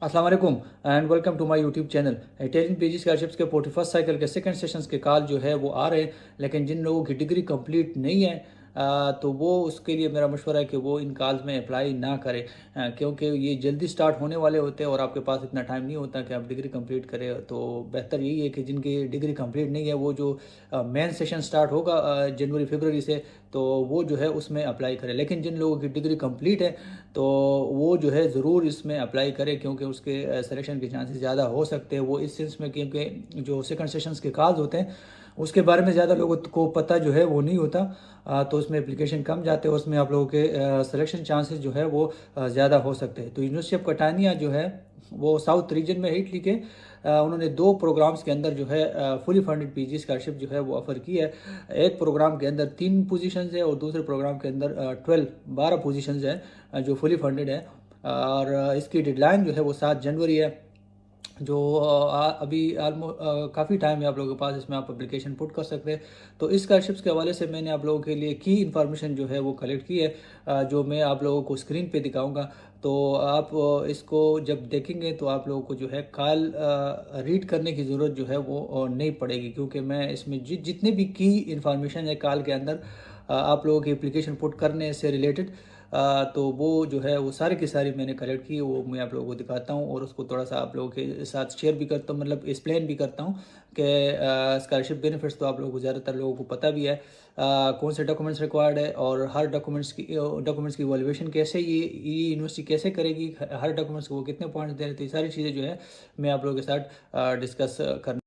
अस्सलाम वालेकुम and welcome to my YouTube channel. Telling PG scholarships के 41st साइकिल के सेकंड सेशंस के कॉल जो है वो आ रहे हैं, लेकिन जिन लोगों की डिग्री कंप्लीट नहीं है तो वो उसके लिए मेरा मशवरा है कि वो इन कॉल्स में अप्लाई ना करें, क्योंकि ये जल्दी स्टार्ट होने वाले होते हैं और आपके पास इतना टाइम नहीं होता कि आप डिग्री कंप्लीट करें। तो बेहतर यही है कि जिनकी डिग्री कंप्लीट नहीं है वो जो मेन सेशन स्टार्ट होगा जनवरी फरवरी से, तो वो जो है उसमें अप्लाई करें। लेकिन जिन लोगों की डिग्री कंप्लीट है तो वो जो है ज़रूर इसमें अप्लाई करें, क्योंकि उसके सिलेक्शन के चांसेस ज़्यादा हो सकते हैं। वो इस सेंस में क्योंकि जो सेकंड सेशंस के कॉल्स होते हैं उसके बारे में ज़्यादा लोगों को पता जो है वो नहीं होता, तो उसमें एप्लीकेशन कम जाते हैं, उसमें आप लोगों के सिलेक्शन चांसेस जो है वो ज़्यादा हो सकते हैं। तो यूनिवर्सिटी ऑफ कटानिया जो है वो साउथ रीजन में है इटली के। उन्होंने दो प्रोग्राम्स के अंदर जो है फुली फंडेड पीजी स्कॉलरशिप जो है वो ऑफ़र की है। एक प्रोग्राम के अंदर 3 पोजीशंस है और दूसरे प्रोग्राम के अंदर 12 पोजीशंस है जो फुली फंडेड है। और इसकी डेडलाइन जो है वो 7 जनवरी है, जो अभी आलमोस्ट काफ़ी टाइम है आप लोगों के पास, इसमें आप एप्लीकेशन पुट कर सकते हैं। तो इस स्कॉलरशिप्स के हवाले से मैंने आप लोगों के लिए की इन्फॉर्मेशन जो है वो कलेक्ट की है, जो मैं आप लोगों को स्क्रीन पे दिखाऊंगा। तो आप इसको जब देखेंगे तो आप लोगों को जो है कॉल रीड करने की ज़रूरत जो है वो नहीं पड़ेगी, क्योंकि मैं इसमें जितने भी की इन्फॉर्मेशन है कॉल के अंदर आप लोगों की एप्लीकेशन पुट करने से रिलेटेड, तो वो जो है वो सारी की सारी मैंने कलेक्ट की, वो मैं आप लोगों को दिखाता हूँ और उसको थोड़ा सा आप लोगों के साथ शेयर भी करता हूँ, मतलब एक्सप्लेन भी करता हूँ कि स्कॉलरशिप बेनिफिट्स तो आप लोगों को ज़्यादातर लोगों को पता भी है, कौन से डॉक्यूमेंट्स रिक्वायर्ड है और हर डॉक्यूमेंट्स की वैल्यूएशन कैसे ये यूनिवर्सिटी कैसे करेगी, हर डॉक्यूमेंट्स को वो कितने पॉइंट्स दे रहे थे, ये सारी चीज़ें जो है मैं आप लोगों के साथ डिस्कस कर।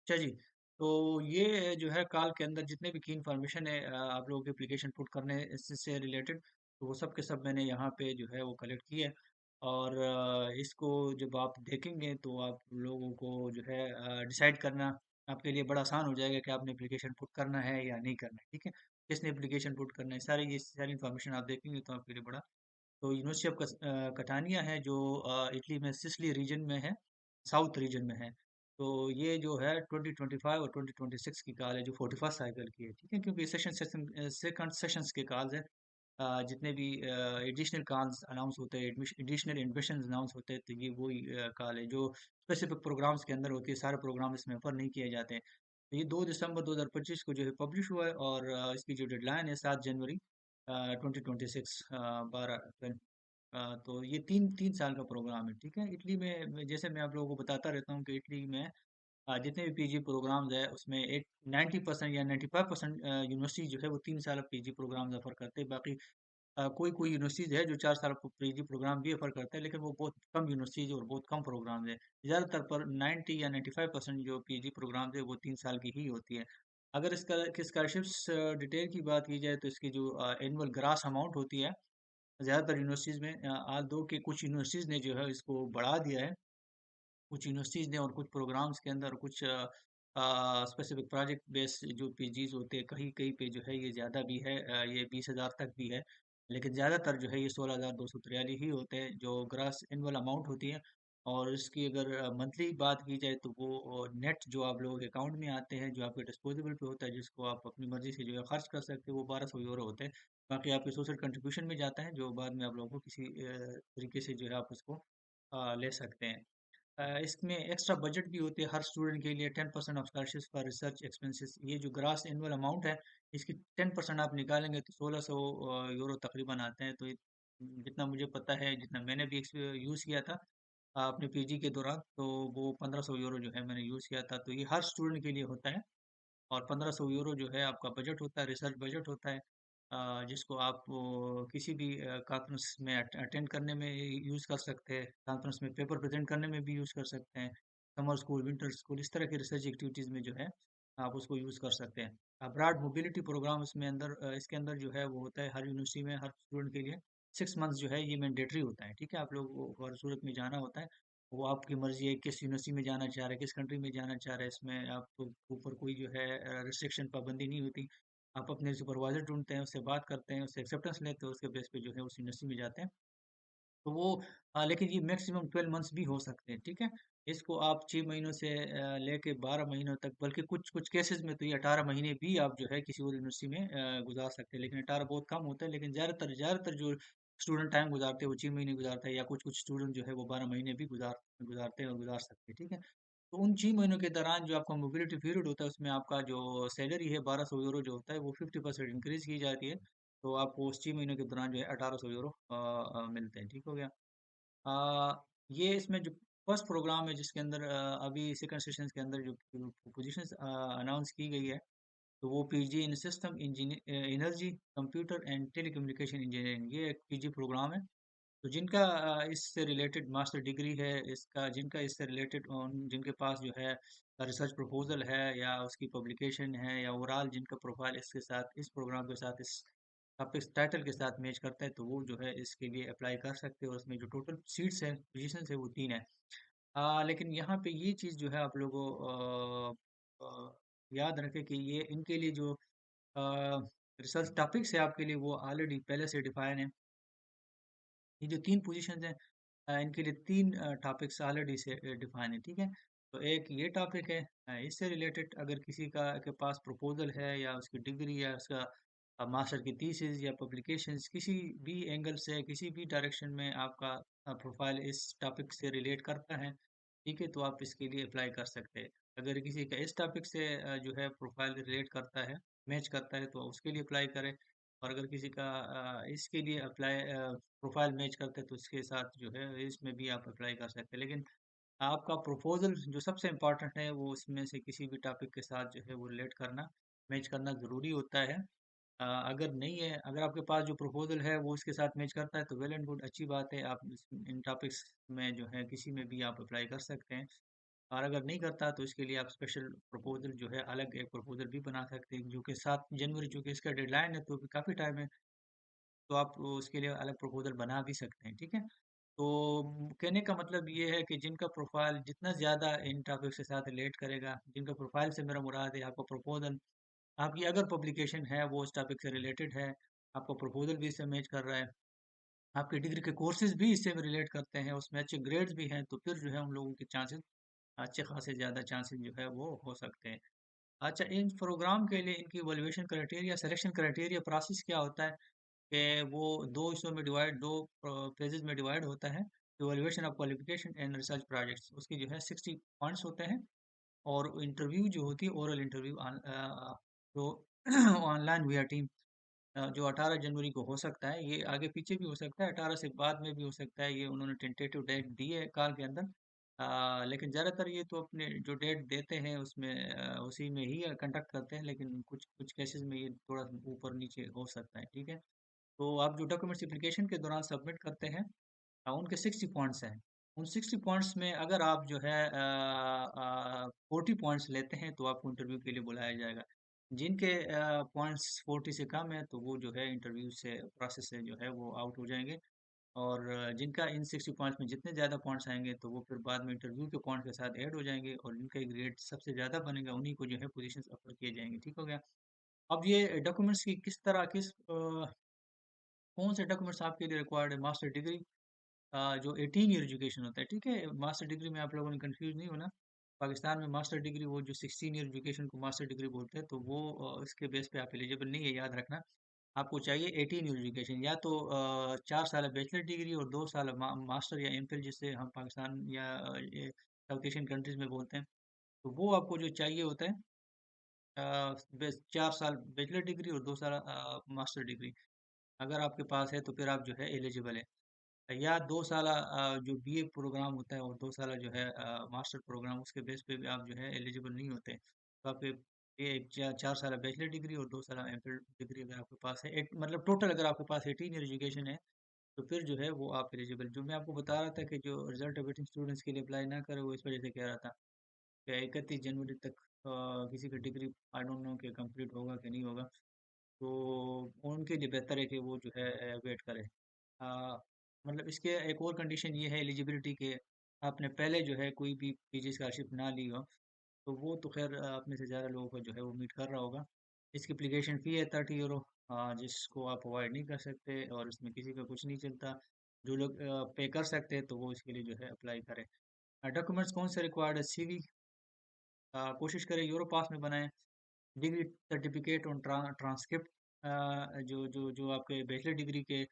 अच्छा जी, तो ये जो है कॉल के अंदर जितने भी की इन्फॉर्मेशन है आप लोगों के एप्लीकेशन पुट करने से रिलेटेड, तो वो सब के सब मैंने यहाँ पे जो है वो कलेक्ट किया है। और इसको जब आप देखेंगे तो आप लोगों को जो है डिसाइड करना आपके लिए बड़ा आसान हो जाएगा कि आपने एप्लीकेशन पुट करना है या नहीं करना है, ठीक है। किसने एप्लीकेशन पुट करना है, सारी ये सारी इन्फॉर्मेशन आप देखेंगे तो आपके लिए बड़ा। तो यूनिवर्सिटी ऑफ कटानिया है जो इटली में सिसिली रीजन में है, साउथ रीजन में है। तो ये जो है 2025 और 2026 की कॉल है, जो 41st साइकिल की है, ठीक है। क्योंकि सेकंड सेशंस के कॉल्स हैं, जितने भी एडिशनल कॉल्स अनाउंस होते हैं, एडिशनल एडमिशन अनाउंस होते हैं, तो ये वही कॉल है जो स्पेसिफिक प्रोग्राम्स के अंदर होती है। सारे प्रोग्राम इसमें ऑफर नहीं किए जाते हैं। तो ये 2 दिसंबर 2025 को जो है पब्लिश हुआ है, और इसकी जो डेडलाइन है 7 जनवरी 2026, 12 अप्रैल। तो ये तीन तीन साल का प्रोग्राम है, ठीक है। इटली में जैसे मैं आप लोगों को बताता रहता हूँ कि इटली में जितने भी पीजी प्रोग्राम्स है उसमें 90% या 95% यूनिवर्सिटी जो है वो 3 साल पीजी प्रोग्राम ऑफर करते हैं। बाकी कोई कोई यूनिवर्सिटीज है जो 4 साल पीजी प्रोग्राम भी ऑफर करते हैं, लेकिन वो बहुत कम यूनिवर्सिटीज और बहुत कम प्रोग्राम है। ज़्यादातर पर 90 या 95% जो पीजी प्रोग्राम है वो 3 साल की ही होती है। अगर इसका स्कॉलरशिप्स डिटेल की बात की जाए तो इसकी जो एनुअल ग्रास अमाउंट होती है ज़्यादातर यूनिवर्सिटीज़ में, आज दो के कुछ यूनिवर्सिटीज़ ने जो है इसको बढ़ा दिया है। कुछ यूनिवर्सिटीज़ ने और कुछ प्रोग्राम्स के अंदर कुछ स्पेसिफिक प्रोजेक्ट बेस जो पीजीज़ होते हैं, कहीं कहीं पे जो है ये ज़्यादा भी है, ये 20,000 तक भी है। लेकिन ज़्यादातर जो है ये 16,243 ही होते हैं जो ग्रास एनुअल अमाउंट होती है। और इसकी अगर मंथली बात की जाए तो वो नेट जो आप लोगों के अकाउंट में आते हैं, जो आपके डिस्पोजेबल पे होता है, जिसको आप अपनी मर्जी से जो है खर्च कर सकते हो, वो 1200 यूरो होते हैं। बाकी आपके सोशल कंट्रीब्यूशन में जाता है, जो बाद में आप लोगों को किसी तरीके से जो है आप उसको ले सकते हैं। इसमें एक्स्ट्रा बजट भी होती है हर स्टूडेंट के लिए। 10% of scholarship for research expenses, ये जो ग्रास एनुअल अमाउंट है इसकी 10% आप निकालेंगे तो 1600 यूरो तकरीबन आते हैं। तो जितना मुझे पता है, जितना मैंने भी यूज़ किया था अपने पीजी के दौरान, तो वो 1500 यूरो जो है मैंने यूज़ किया था। तो ये हर स्टूडेंट के लिए होता है। और 1500 यूरो जो है आपका बजट होता है, रिसर्च बजट होता है, जिसको आप किसी भी कॉन्फ्रेंस में अटेंड करने में यूज़ कर सकते हैं, कॉन्फ्रेंस में पेपर प्रेजेंट करने में भी यूज़ कर सकते हैं, समर स्कूल, विंटर स्कूल, इस तरह की रिसर्च एक्टिविटीज़ में जो है आप उसको यूज़ कर सकते हैं। अब्रॉड मोबिलिटी प्रोग्राम इसमें अंदर इसके अंदर जो है वो होता है हर यूनिवर्सिटी में, हर स्टूडेंट के लिए 6 मंथ्स जो है ये मैंडेटरी होता है, ठीक है। आप लोग को हर सूरत में जाना होता है। वो आपकी मर्जी है किस यूनिवर्सिटी में जाना चाह रहे हैं, किस कंट्री में जाना चाह रहे हैं, इसमें आपको ऊपर कोई जो है रिस्ट्रिक्शन, पाबंदी नहीं होती। आप अपने सुपरवाइजर ढूंढते हैं, उससे बात करते हैं, उससे एक्सेप्टेंस लेते हैं, उसके बेस पे जो है उस यूनिवर्सिटी में जाते हैं। तो वो लेकिन ये मैक्सिमम 12 मंथ्स भी हो सकते हैं, ठीक है? इसको आप 6 महीनों से लेके 12 महीनों तक, बल्कि कुछ कुछ केसेस में तो ये 18 महीने भी आप जो है किसी और यूनिवर्सिटी में गुजार सकते हैं, लेकिन 18 बहुत कम होता है। लेकिन ज़्यादातर जो स्टूडेंट टाइम गुजारते हैं वो 6 महीने गुजारता है, या कुछ कुछ स्टूडेंट जो है वो 12 महीने भी गुजारते हैं और गुजार सकते हैं, ठीक है? तो उन 6 महीनों के दौरान जो आपका मोबिलिटी पीरियड होता है उसमें आपका जो सैलरी है 1200 यूरो जो होता है वो 50% इंक्रीज की जाती है। तो आपको उस 6 महीनों के दौरान जो है 1800 यूरो मिलते हैं, ठीक हो गया। ये इसमें जो फर्स्ट प्रोग्राम है जिसके अंदर अभी सेकंड सेशन के अंदर जो पोजीशंस अनाउंस की गई है, तो वो PG in system engineer energy computer and telecommunication engineering, ये एक पीजी प्रोग्राम है। तो जिनका इससे रिलेटेड मास्टर डिग्री है, इसका जिनका इससे रिलेटेड जिनके पास जो है रिसर्च प्रपोजल है या उसकी पब्लिकेशन है, या ओवरऑल जिनका प्रोफाइल इसके साथ इस प्रोग्राम के साथ इस टॉपिक टाइटल के साथ मैच करता है, तो वो जो है इसके लिए अप्लाई कर सकते हैं। और उसमें जो टोटल सीट्स है, पोजीशन है, वो 3 है। लेकिन यहाँ पे ये चीज़ जो है आप लोगों को याद रखें कि ये इनके लिए जो रिसर्च टॉपिक्स है आपके लिए वो ऑलरेडी पहले से डिफाइन है। ये जो 3 पोजीशंस हैं, इनके लिए 3 टॉपिक्स ऑलरेडी से डिफाइन है, ठीक है? तो एक ये टॉपिक है, इससे रिलेटेड अगर किसी का के पास प्रपोजल है या उसकी डिग्री या उसका मास्टर की थीसिस या पब्लिकेशंस किसी भी एंगल से किसी भी डायरेक्शन में आपका प्रोफाइल इस टॉपिक से रिलेट करता है, ठीक है? तो आप इसके लिए अप्लाई कर सकते हैं। अगर किसी का इस टॉपिक से जो है प्रोफाइल रिलेट करता है, मैच करता है, तो उसके लिए अप्लाई करें। और अगर किसी का इसके लिए अप्लाई प्रोफाइल मैच करते हैं तो इसके साथ जो है इसमें भी आप अप्लाई कर सकते हैं। लेकिन आपका प्रपोजल जो सबसे इम्पोर्टेंट है वो उसमें से किसी भी टॉपिक के साथ जो है वो रिलेट करना, मैच करना ज़रूरी होता है। अगर नहीं है, अगर आपके पास जो प्रपोजल है वो इसके साथ मैच करता है तो वेल एंड गुड, अच्छी बात है। आप इन टॉपिक्स में जो है किसी में भी आप अप्लाई कर सकते हैं। और अगर नहीं करता तो इसके लिए आप स्पेशल प्रपोजल जो है अलग एक प्रपोजल भी बना सकते हैं, जो कि 7 जनवरी जो कि इसका डेडलाइन है, तो अभी काफ़ी टाइम है। तो आप उसके लिए अलग प्रपोजल बना भी सकते हैं, ठीक है? तो कहने का मतलब ये है कि जिनका प्रोफाइल जितना ज़्यादा इन टॉपिक्स के साथ रिलेट करेगा, जिनका प्रोफाइल से मेरा मुराद है आपका प्रपोजल, आपकी अगर पब्लिकेशन है वो उस टॉपिक से रिलेटेड है, आपका प्रपोजल भी इससे मैच कर रहा है, आपकी डिग्री के कोर्सेज भी इससे रिलेट करते हैं, उसमें अच्छे ग्रेड्स भी हैं, तो फिर जो है उन लोगों के चांसेस अच्छे खासे ज़्यादा चांसेस जो है वो हो सकते हैं। अच्छा, इन प्रोग्राम के लिए इनकी evaluation criteria, selection criteria process क्या होता है कि वो 2 हिस्सों में डिवाइड 2 फेजेज़ में डिवाइड होता है। Evaluation of qualification and research projects, उसके जो है 60 पॉइंट्स होते हैं। और इंटरव्यू जो होती है ओरल इंटरव्यू जो ऑनलाइन वीआर टीम, जो 18 जनवरी को हो सकता है, ये आगे पीछे भी हो सकता है, 18 से बाद में भी हो सकता है, ये उन्होंने टेंटेटिव डेट दी है कॉल के अंदर। लेकिन ज़्यादातर ये तो अपने जो डेट देते हैं उसमें उसी में ही कंडक्ट करते हैं, लेकिन कुछ कुछ केसेस में ये थोड़ा ऊपर नीचे हो सकता है, ठीक है? तो आप जो डॉक्यूमेंट्स एप्लीकेशन के दौरान सबमिट करते हैं, उनके 60 पॉइंट्स हैं। उन 60 पॉइंट्स में अगर आप जो है 40 पॉइंट्स लेते हैं तो आपको इंटरव्यू के लिए बुलाया जाएगा। जिनके पॉइंट्स 40 से कम है तो वो जो है इंटरव्यू से प्रोसेस से जो है वो आउट हो जाएंगे। और जिनका इन 60 पॉइंट्स में जितने ज़्यादा पॉइंट्स आएंगे तो वो फिर बाद में इंटरव्यू के पॉइंट के साथ ऐड हो जाएंगे, और जिनका ग्रेड सबसे ज़्यादा बनेगा उन्हीं को जो है पोजीशंस ऑफर किए जाएंगे, ठीक हो गया। अब ये डॉक्यूमेंट्स की किस तरह कौन से डॉक्यूमेंट्स आपके लिए रिक्वायर्ड है? मास्टर डिग्री, जो 18 ईयर एजुकेशन होता है, ठीक है? मास्टर डिग्री में आप लोगों ने कंफ्यूज नहीं होना। पाकिस्तान में मास्टर डिग्री वो जो 16 ईयर एजुकेशन को मास्टर डिग्री बोलते हैं, तो वो इसके बेस पे आप एलिजिबल नहीं है, याद रखना। आपको चाहिए 18 ईयर एजुकेशन, या तो 4 साल बैचलर डिग्री और 2 साल मास्टर या एमफिल, जिसे हम पाकिस्तान या साउथ एशियन कंट्रीज में बोलते हैं। तो वो आपको जो चाहिए होता है, 4 साल बैचलर डिग्री और 2 साल मास्टर डिग्री। अगर आपके पास है तो फिर आप जो है एलिजिबल है। या 2 साला जो बीए प्रोग्राम होता है और 2 साला जो है मास्टर प्रोग्राम, उसके बेस पे भी आप जो है एलिजिबल नहीं होते। तो आपके ये 4 साल बैचलर डिग्री और 2 साल एमफिल डिग्री अगर आपके पास है, एक मतलब टोटल अगर आपके पास 18 ईयर एजुकेशन है, तो फिर जो है वो आप एलिजिबल। जो मैं आपको बता रहा था कि जो रिजल्ट अवेटिंग स्टूडेंट्स के लिए अप्लाई ना करें, वो इस वजह से कह रहा था कि 31 जनवरी तक किसी का डिग्री आई डोंट नो कि कंप्लीट होगा कि नहीं होगा। तो उनके लिए बेहतर है कि वो जो है वेट करें। अ, मतलब इसके एक और कंडीशन ये है एलिजिबिलिटी के, आपने पहले जो है कोई भी पीजी स्कॉलरशिप ना ली हो, तो वो तो खैर आप में से ज़्यादा लोगों को जो है वो मीट कर रहा होगा। इसकी एप्लीकेशन फ़ी है 30 यूरो, जिसको आप अवॉइड नहीं कर सकते और इसमें किसी का कुछ नहीं चलता। जो लोग पे कर सकते हैं तो वो इसके लिए जो है अप्लाई करें। डॉक्यूमेंट्स कौन से रिक्वायर्ड है? सीवी कोशिश करें यूरोपास में बनाएं। डिग्री सर्टिफिकेट और ट्रांसक्रिप्ट, जो जो जो आपके बैचलर डिग्री के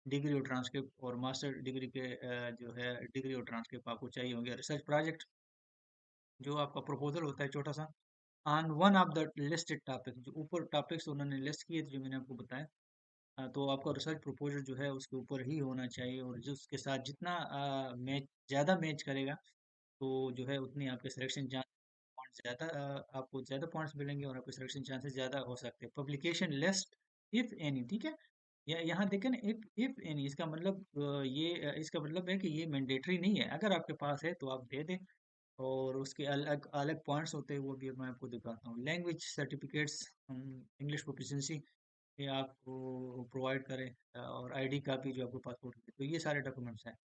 डिग्री और ट्रांसक्रिप्ट, और मास्टर डिग्री के जो है डिग्री और ट्रांसक्रिप्ट आपको चाहिए होंगे। रिसर्च प्रोजेक्ट, जो आपका प्रपोजल होता है छोटा सा, on one of the listed topic, जो ऊपर टॉपिक्स उन्होंने लिस्ट किए थे जो मैंने आपको बताया, तो आपका रिसर्च प्रपोजल जो है उसके ऊपर ही होना चाहिए, और जो उसके साथ जितना मैच ज़्यादा मैच करेगा तो जो है उतनी आपके सिलेक्शन पॉइंट्स ज़्यादा, आपको ज़्यादा पॉइंट्स मिलेंगे और आपके सिलेक्शन चांसेस ज़्यादा हो सकते हैं। पब्लिकेशन लिस्ट इफ एनी, ठीक है। या यहाँ देखें ना, इफ एनी, इसका मतलब इसका मतलब है कि ये मैंडेटरी नहीं है। अगर आपके पास है तो आप दे दें, और उसके अलग अलग पॉइंट्स होते हैं, वो भी मैं आपको दिखाता हूँ। लैंग्वेज सर्टिफिकेट्स, इंग्लिश प्रोफिशिएंसी, ये आपको प्रोवाइड करें, और आईडी कापी जो आपको पासपोर्ट की, तो ये सारे डॉक्यूमेंट्स हैं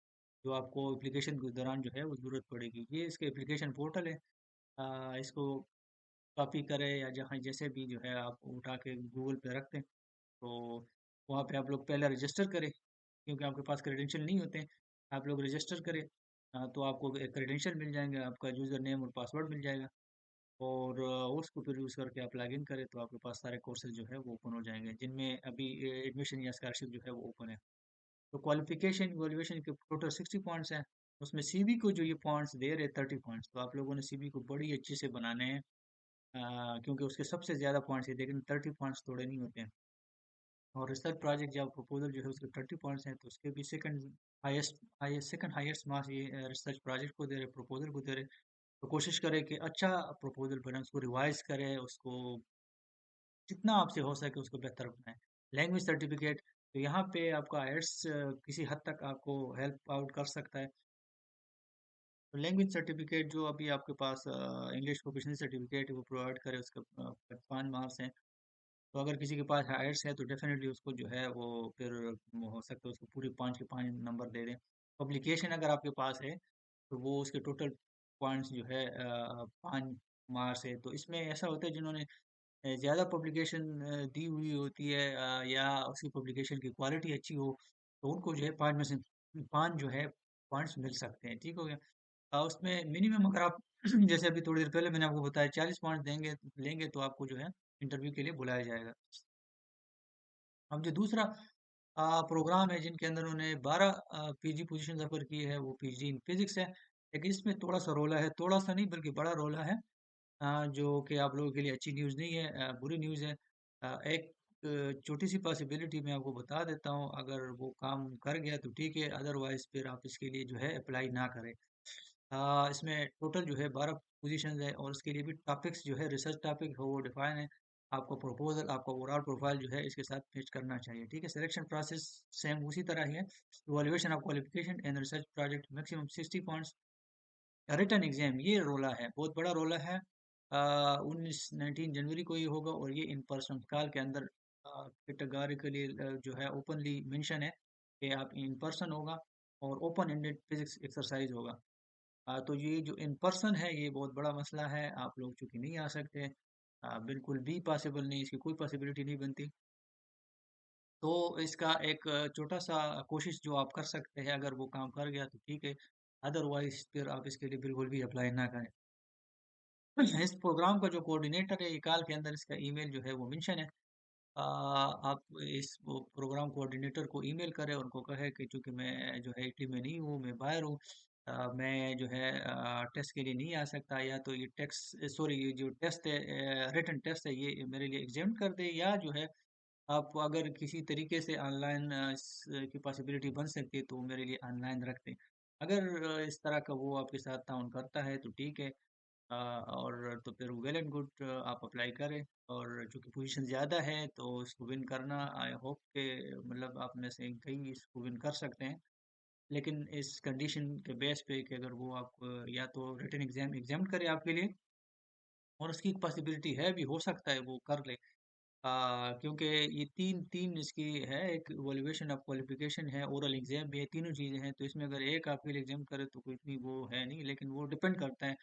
जो आपको एप्लीकेशन के दौरान जो है वो ज़रूरत पड़ेगी। ये इसके एप्लीकेशन पोर्टल है, इसको कॉपी करें या जहाँ जैसे भी जो है आप उठा के गूगल पे रख दें, तो वहाँ पे आप लोग पहले रजिस्टर करें, क्योंकि आपके पास क्रेडेंशियल नहीं होते। आप लोग रजिस्टर करें, तो आपको क्रेडेंशियल मिल जाएंगे, आपका यूज़र नेम और पासवर्ड मिल जाएगा, और उसको फिर यूज़ करके आप लॉगिन करें तो आपके पास सारे कोर्सेज जो है वो ओपन हो जाएंगे, जिनमें अभी एडमिशन या स्कॉलरशिप जो है वो ओपन है। तो क्वालिफिकेशन इवोल्यूशन के टोटल 60 पॉइंट्स हैं। उसमें सीवी को जो ये पॉइंट्स दे रहे 30 पॉइंट्स, तो आप लोगों ने सीवी को बड़ी अच्छे से बनाने हैं, क्योंकि उसके सबसे ज़्यादा पॉइंट्स ये, लेकिन 30 पॉइंट्स थोड़े नहीं होते हैं। और रिसर्च प्रोजेक्ट जब प्रपोजल जो है उसके 30 पॉइंट्स हैं, तो उसके भी सेकंड हाईएस्ट मार्क्स ये रिसर्च प्रोजेक्ट को दे रहे, प्रपोजल को दे रहे। तो कोशिश करें कि अच्छा प्रपोजल बने, उसको रिवाइज करें, उसको जितना आपसे हो सके उसको बेहतर बनाएं। लैंग्वेज सर्टिफिकेट, तो यहाँ पे आपका आयल्स किसी हद तक आपको हेल्प आउट कर सकता है। तो लैंग्वेज सर्टिफिकेट जो अभी आपके पास इंग्लिश प्रोफिशिएंसी सर्टिफिकेट वो प्रोवाइड करे, उसका 5 मार्क्स हैं। तो अगर किसी के पास हायर्स है तो डेफिनेटली उसको जो है वो फिर वो हो सकता है उसको पूरे 5 के 5 नंबर दे दें। पब्लिकेशन अगर आपके पास है तो वो उसके टोटल पॉइंट्स जो है 5 मार्क्स है। तो इसमें ऐसा होता है जिन्होंने ज़्यादा पब्लिकेशन दी हुई होती है, या उसकी पब्लिकेशन की क्वालिटी अच्छी हो, तो उनको जो है 5 में से 5 जो है पॉइंट्स मिल सकते हैं, ठीक हो गया। उसमें मिनिमम अगर आप जैसे अभी थोड़ी देर पहले मैंने आपको बताया 40 पॉइंट देंगे लेंगे तो आपको जो है इंटरव्यू के लिए बुलाया जाएगा। अब जो दूसरा प्रोग्राम है जिनके अंदर उन्होंने 12 पीजी पोजीशन ऑफर की है, वो पीजी इन फिजिक्स है। लेकिन इसमें थोड़ा सा रोला है, थोड़ा सा नहीं बल्कि बड़ा रोला है, जो कि आप लोगों के लिए अच्छी न्यूज़ नहीं है, बुरी न्यूज़ है। एक छोटी सी पॉसिबिलिटी मैं आपको बता देता हूँ, अगर वो काम कर गया तो ठीक है, अदरवाइज फिर आप इसके लिए जो है अप्लाई ना करें। इसमें टोटल जो है 12 पोजीशन है, और इसके लिए भी टॉपिक्स जो है रिसर्च टॉपिक है वो डिफाइन है। आपका प्रपोजल, आपका ओवरऑल प्रोफाइल जो है इसके साथ मैच करना चाहिए, ठीक है। सिलेक्शन प्रोसेस सेम उसी तरह ही है। Evaluation of qualification and research project maximum 60 points. Written exam, ये रोला है, बहुत बड़ा रोला है। 19 19 जनवरी को ये होगा, और ये इन पर्सन काल के अंदर कैटेगोरिकली जो है ओपनली मेंशन है कि आप इन पर्सन होगा, और ओपन एंडेड फिजिक्स एक्सरसाइज होगा। तो ये जो इन पर्सन है ये बहुत बड़ा मसला है, आप लोग चूंकि नहीं आ सकते, बिल्कुल भी पॉसिबल नहीं, इसकी कोई पॉसिबिलिटी नहीं बनती। तो इसका एक छोटा सा कोशिश जो आप कर सकते हैं, अगर वो काम कर गया तो ठीक है, अदरवाइज फिर आप इसके लिए बिल्कुल भी अप्लाई ना करें। इस प्रोग्राम का जो कोऑर्डिनेटर है, ये काल के अंदर इसका ईमेल जो है वो मेंशन है। आप इस प्रोग्राम कोऑर्डिनेटर को ईमेल करें, उनको कहे कि चूंकि मैं जो है इटली में नहीं हूँ, मैं बाहर हूँ, मैं जो है टेस्ट के लिए नहीं आ सकता, या तो ये टेक्स्ट सॉरी ये जो टेस्ट है, रिटन टेस्ट है, ये मेरे लिए एग्जाम कर दे, या जो है आप अगर किसी तरीके से ऑनलाइन की पॉसिबिलिटी बन सकती है तो वो मेरे लिए ऑनलाइन रख दें। अगर इस तरह का वो आपके साथ ताउन करता है तो ठीक है, और तो फिर वेल एंड गुड, आप अप्लाई करें। और चूंकि पोजीशन ज़्यादा है तो इसको विन करना, आई होप के मतलब आप में से कई इसको विन कर सकते हैं, लेकिन इस कंडीशन के बेस पे कि अगर वो आप या तो रिटन एग्जाम एग्जाम करे आपके लिए, और उसकी एक पॉसिबिलिटी है भी, हो सकता है वो कर ले, क्योंकि ये तीन तीन इसकी है, एक इवैल्यूएशन ऑफ क्वालिफिकेशन है, ओरल एग्जाम भी है, तीनों चीज़ें हैं। तो इसमें अगर एक आपके लिए एग्जाम करे तो कोई इतनी वो है नहीं, लेकिन वो डिपेंड करता है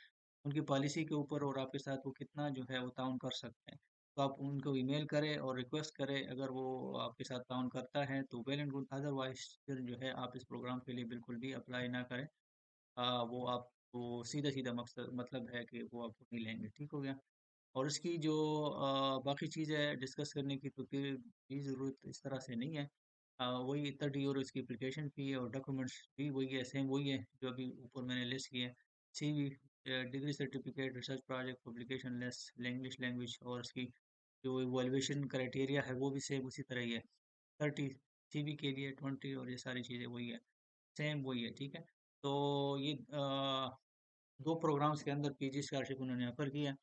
उनकी पॉलिसी के ऊपर, और आपके साथ वो कितना जो है वो ताउन कर सकते हैं। तो आप उनको ईमेल करें और रिक्वेस्ट करें, अगर वो आपके साथ ताउन करता है तो वेल एंड गुड, अदरवाइज़ फिर जो है आप इस प्रोग्राम के लिए बिल्कुल भी अप्लाई ना करें। वो आपको सीधा-सीधा मकसद मतलब है कि वो आपको नहीं लेंगे, ठीक हो गया? और इसकी जो बाकी चीज़ें डिस्कस करने की तो फिर भी ज़रूरत इस तरह से नहीं है। वही 30 यूरो इसकी एप्लीकेशन फ़ी है और डॉक्यूमेंट्स भी वही है, सेम वही है जो अभी ऊपर मैंने लिस्ट किए हैं। CV, degree certificate, research project, publication list, English language और इसकी जो इवैल्यूएशन क्राइटेरिया है वो भी सेम उसी तरह ही है। 30 सीवी के लिए 20 और ये सारी चीज़ें वही है, सेम वही है, ठीक है? तो ये 2 प्रोग्राम्स के अंदर पीजी स्कॉलरशिप उन्होंने ऑफ़र किया है।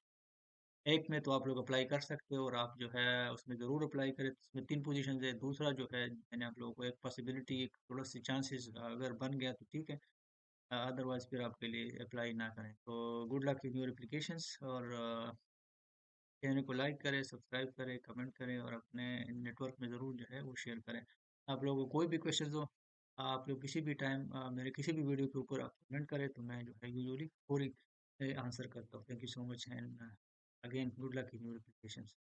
एक में तो आप लोग अप्लाई कर सकते हो और आप जो है उसमें ज़रूर अप्लाई करें। उसमें 3 पोज़ीशंस है। दूसरा जो है मैंने आप लोगों को एक पॉसिबिलिटी एक थोड़ा-सी चांसेस अगर बन गया तो ठीक है। अदरवाइज़ फिर आपके लिए अप्लाई ना करें। तो good luck in your applications और चैनल को लाइक करें, सब्सक्राइब करें, कमेंट करें और अपने नेटवर्क में ज़रूर जो है वो शेयर करें। आप लोगों को कोई भी क्वेश्चंस हो, आप लोग किसी भी टाइम मेरे किसी भी वीडियो के ऊपर आप कमेंट करें तो मैं जो है यूजुअली पूरी आंसर करता हूँ। Thank you so much and again good luck in your applications.